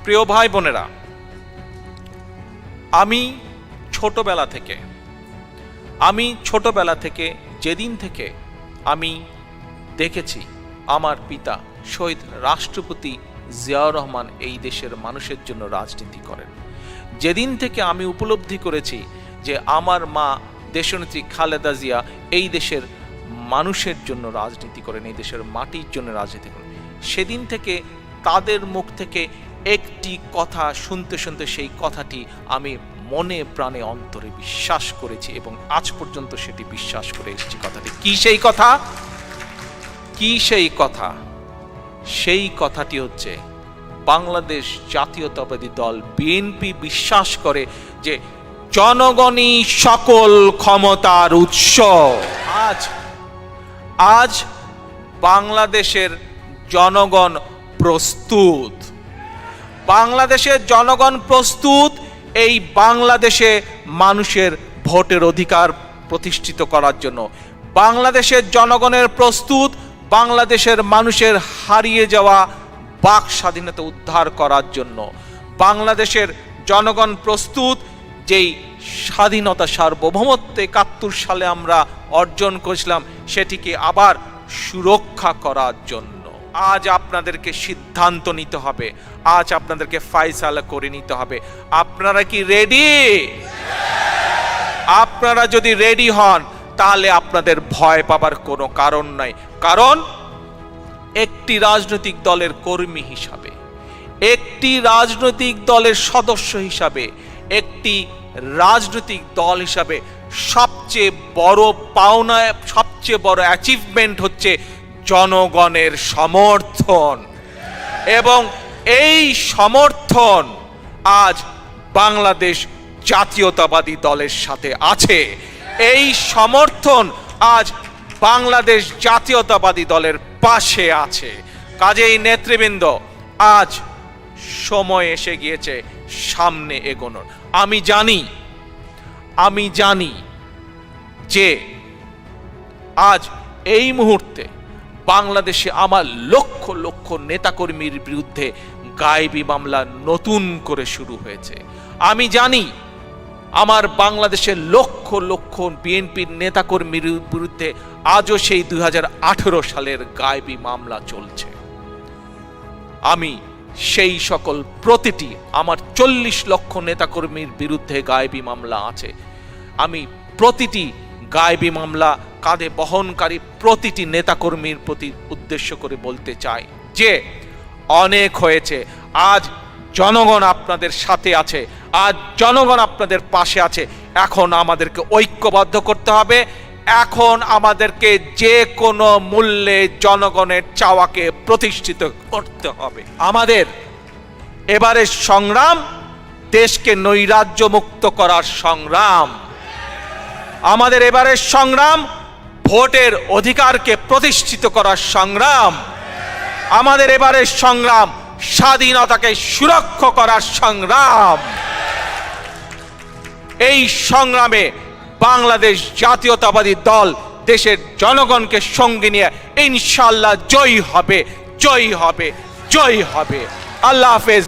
প্রিয় ভাই বোনেরা, আমি ছোটবেলা থেকে যেদিন থেকে আমি দেখেছি আমার পিতা শহীদ রাষ্ট্রপতি জিয়াউর রহমান এই দেশের মানুষের জন্য রাজনীতি করেন, যেদিন থেকে আমি উপলব্ধি করেছি যে আমার মা দেশনেত্রী খালেদা জিয়া এই দেশের মানুষের জন্য রাজনীতি করেন, এই দেশের মাটির জন্য রাজনীতি করেন, সেদিন থেকে তাদের মুখ থেকে একটি কথা শুনতে শুনতে সেই কথাটি আমি মনে প্রাণে অন্তরে বিশ্বাস করেছি এবং আজ পর্যন্ত সেটি বিশ্বাস করে এসেছি। কথাটি কি সেই কথা? সেই কথাটি হচ্ছে বাংলাদেশ জাতীয়তাবাদী দল বিএনপি বিশ্বাস করে যে জনগণই সকল ক্ষমতার উৎস। আজ বাংলাদেশের জনগণ প্রস্তুত এই বাংলাদেশে মানুষের ভোটের অধিকার প্রতিষ্ঠিত করার জন্য। বাংলাদেশের জনগণের প্রস্তুত বাংলাদেশের মানুষের হারিয়ে যাওয়া বাক স্বাধীনতা উদ্ধার করার জন্য। বাংলাদেশের জনগণ প্রস্তুত যেই স্বাধীনতা সার্বভৌমত্ব ৭১ সালে আমরা অর্জন করেছিলাম সেটিকে আবার সুরক্ষা করার জন্য। আজ আপনাদেরকে সিদ্ধান্ত নিতে হবে, আজ আপনাদেরকে ফায়সালা করে নিতে হবে। আপনারা কি রেডি? আপনারা যদি রেডি হন তাহলে আপনাদের ভয় পাবার কোনো কারণ নাই। কারণ একটি রাজনৈতিক দলের কর্মী হিসাবে, একটি রাজনৈতিক দলের সদস্য হিসাবে, একটি রাজনৈতিক দল হিসাবে সবচেয়ে বড় পাওনা, সবচেয়ে বড় অ্যাচিভমেন্ট হচ্ছে জনগণের সমর্থন। এবং এই সমর্থন আজ বাংলাদেশ জাতীয়তাবাদী দলের সাথে আছে। এই সমর্থন আজ বাংলাদেশ জাতীয়তাবাদী দলের পাশে আছে। কাজেই নেতৃবৃন্দ, আজ সময় এসে গিয়েছে সামনে এগোনোর। আমি জানি যে আজ এই মুহূর্তে বাংলাদেশে আমার লক্ষ লক্ষ নেতাকর্মীর বিরুদ্ধে গায়েবী মামলা নতুন করে শুরু হয়েছে। আমি জানি আমার বাংলাদেশের লক্ষ লক্ষ বিএনপির নেতাকর্মীর বিরুদ্ধে আজও সেই ২০১৮ সালের গায়েবী মামলা চলছে। আমি সেই সকল প্রতিটি আমার ৪০ লক্ষ নেতাকর্মীর বিরুদ্ধে গায়েবী মামলা আছে। আমি প্রতিটি গায়েবী মামলা কাঁধে বহনকারী প্রতিটি নেতাকর্মীর প্রতি উদ্দেশ্য করে বলতে চাই যে অনেক হয়েছে। আজ জনগণ আপনাদের সাথে আছে, আজ জনগণ আপনাদের পাশে আছে। এখন আমাদেরকে ঐক্যবদ্ধ করতে হবে। এখন আমাদেরকে যে কোনো মূল্যে জনগণের চাওয়াকে প্রতিষ্ঠিত করতে হবে। আমাদের এবারের সংগ্রাম দেশকে নৈরাজ্য মুক্ত করার সংগ্রাম। আমাদের এবারের সংগ্রাম ভোটের অধিকারকে প্রতিষ্ঠিত করার সংগ্রাম। আমাদের এবারের সংগ্রাম স্বাধীনতাকে সুরক্ষা করার সংগ্রাম। এই সংগ্রামে বাংলাদেশ জাতীয়তাবাদী দল দেশের জনগণকে সঙ্গে নিয়ে ইনশাআল্লাহ জয়ী হবে। আল্লাহ হাফেজ।